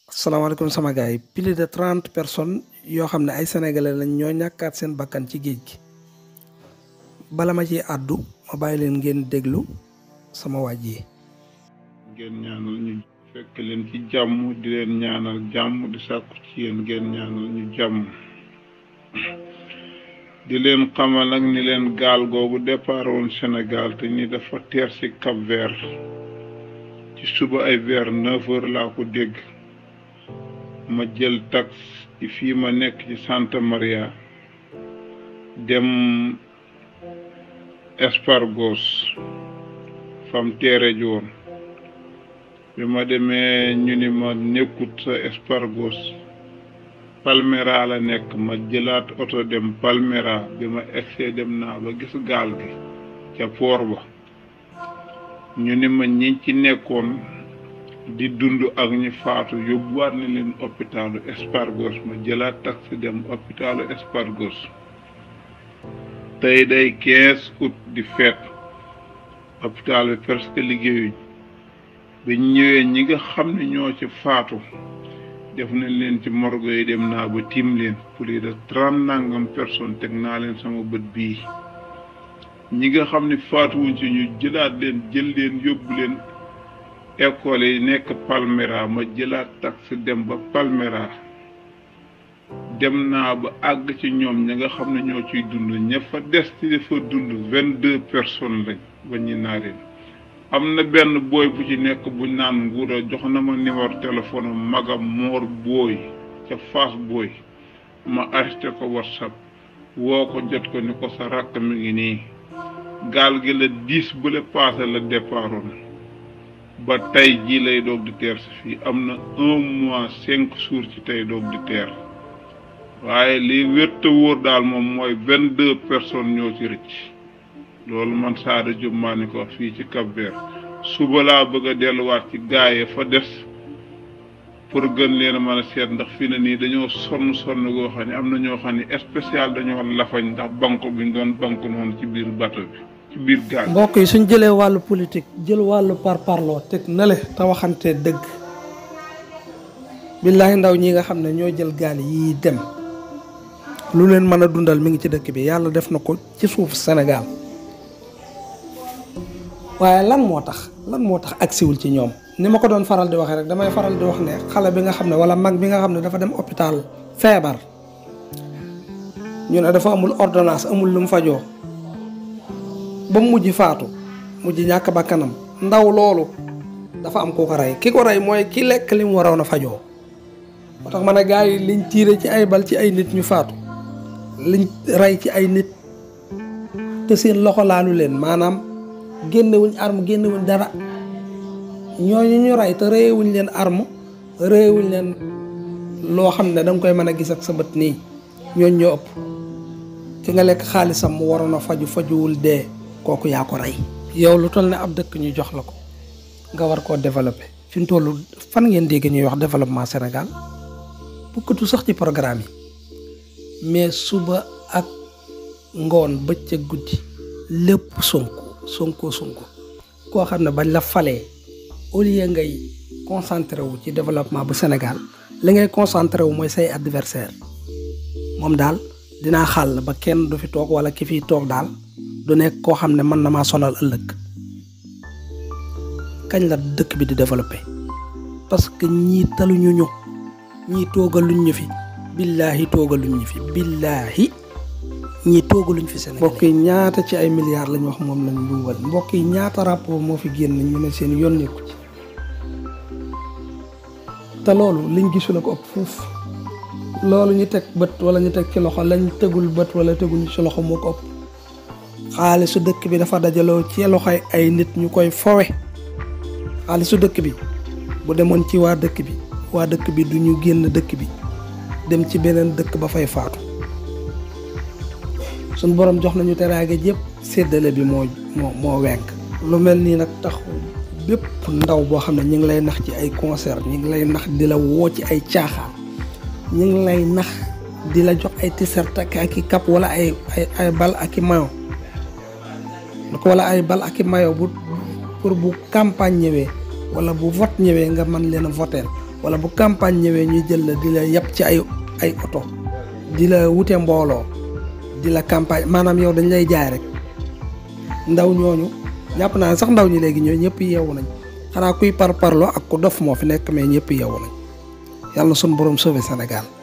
salaamaaleykum sama gars yi plus de 30 personnes yoo xam ne ay sénégalais lañ ñoo ñàkkaat seen bakkan ci géej gi bala ma ci àddu ma bàyyi leen ngeen déglu sama waaj yi. ngeen ñaanal ñu fekk leen ci jàmm di leen ñaanal jàmm di sàkku ci yéen ngeen ñaanal ñu jàmm di leen xamal ak ni leen gaal googu départ woon Sénégal te ni dafa teer ci Cap-Vert ci suba ay vers 9 heures laa ko dégg ma jël taxi ci fii ma nekk ci Santa Maria dem Espargos fam teere ji woon bi ma demee ñu ni ma nekkut sa Espargos Palmera la nekk ma jëlaat oto dem Palmera bi ma egsee dem naa ba gis gaal gi ca port ba ñu ni ma ñi ci nekkoon di dund ak ñi faatu yóbbuwaat ni leen hôpitalu Espargos ma jëlaat taxi dem hôpitalu Espargos tey day 15 août di feet hôpital bi presque liggéeyuñ biñ ñëwee ñi nga xam ne ñoo ci faatu def nañ leen ci morgue yi dem naa ba tiim leen plus de 30 nangam personnes teg naa leen sama bët bii ñi nga xam ne faatuwuñ ci ñu jëlaat leen jël leen yóbbu leen école yi nekk Palmera ma jëlaat taxi dem ba Palmera dem naa ba àgg ci ñoom ñi nga xam ne ñoo ciy dund ña fa des ci dafa dund 22 personnes lañ ba ñu naa leen am na benn booy bu ci nekk buñ naan nguura jox na ma numéro téléphone magam moor booy ca Fass booy ma arrêté ko WhatsApp woo ko jot ko ni ko sa rakk mi ngi nii gaal gi la 10 bu le passé la départoon ba tey jii lay doog di teer si fii am na 1 mois 5 jours ci tey doog di teer waaye li wér te wóor daal moom mooy 22 personnes ñoo ci rëcc loolu man Saada Diop maa ni ko fii ci Cap-Vert suba laa bëgg a delluwaat ci gaaye fa des pour gën leen a mën a seet ndax fii na nii dañoo sonn goo xam ne am na ñoo xam ne spécial dañoo lafañ ndax banque bi ñu doon banque noonu ci biir bateau bi ci biir gaal. mbokk yi suñ jëlee wàllu politique jël wàllu parparloo teg nale te waxante dëgg billaahi ndaw ñi nga xam ne ñoo jël gaal yi dem lu leen mën a dundal mi ngi ci dëkk bi yàlla def na ko ci suuf Sénégal waaye lan moo tax agsiwul ci ñoom ni ma ko doon faral di waxee rek damay faral di wax ne xale bi nga xam ne wala mag bi nga xam ne dafa dem hôpital feebar ñu ne dafa amul ordonnance amul lu mu fajoo ba mu mujj faatu mujj ñàkk bakkanam ndaw loolu dafa am ku ko rey ki ko rey mooy ki lekk li mu waroon a fajoo moo tax ma ne gars yi liñ tiire ci ay bal ci ay nit ñu faatu liñ rey ci ay nit te seen loxo laalu leen maanaam génnewuñ arme génnewuñ dara ñooñu ñu rey te réyewuñ leen arme réyewuñ leen loo xam ne danga koy mën a gis ak sa bët nii ñooñ ñoo ëpp ki nga lekk xaalisam mu waroon a fajuwul dee kooku yaa ko rey yow lu toll ne ab dëkk ñu jox la ko nga war koo développé fi mu toll fan ngeen dégg ñuy wax développement Sénégal bukkatu sax ci programme yi mais suba ak ngoon bëccëg guddi lépp sonko koo xam ne bañ la falee au lieu ngay concentré wu ci développement bu Sénégal li ngay concentré wu mooy say adversaire moom daal dinaa xàll ba kenn du fi toog wala ki fiy toog daal du nekk koo xam ne mën na maa sonal ëllëg kañ la dëkk bi di développé parce que ñii taluñu ñu ñii toogaluñ ñu fi billaahi toogaluñ ñu fi billaahi ñii toogaluñ fi Sénégal. mbokk yi ñaata ci ay milliards lañ wax moom lañ luubal mbokk yi ñaata rapport moo fi génn ñu ne seen yoon nekku ci te loolu liñ gisu la ko ëpp fuuf loolu ñu teg bët wala ñu teg ci loxo lañ tegul bët wala teguñu ci loxo moo ko ëpp xaalisu dëkk bi dafa dajaloo ci loxoy ay nit ñu koy fowe xaalisu dëkk bi bu demoon ci waa dëkk bi du ñu génn dëkk bi dem ci beneen dëkk ba fay faatu suñ borom jox nañu teraanga yëpp séddale bi moo wenk lu mel nii nag tax bépp ndaw boo xam ne ñu ngi lay nax ci ay concert ñu ngi lay nax di la woo ci ay caaxaan ñu ngi lay nax di la jox ay t-shirt ak i cap wala ay bal ak i mayo wala ay bal ak i mayo bu pour bu campagne ñëwee wala bu vote ñëwee nga mën leen a voter wala bu campagne ñëwee ñuy jël la di la yàpp ci ay oto di la wute mbooloo di la campagne maanaam yow dañ lay jaay rek ndaw ñooñu jàpp naa sax ndaw ñi léegi ñooy ñëpp yeewu nañ xanaa kuy parparloo ak ku dof moo fi nekk mais ñëpp yeewu nañ yàlla na sunu borom sauver Sénégal.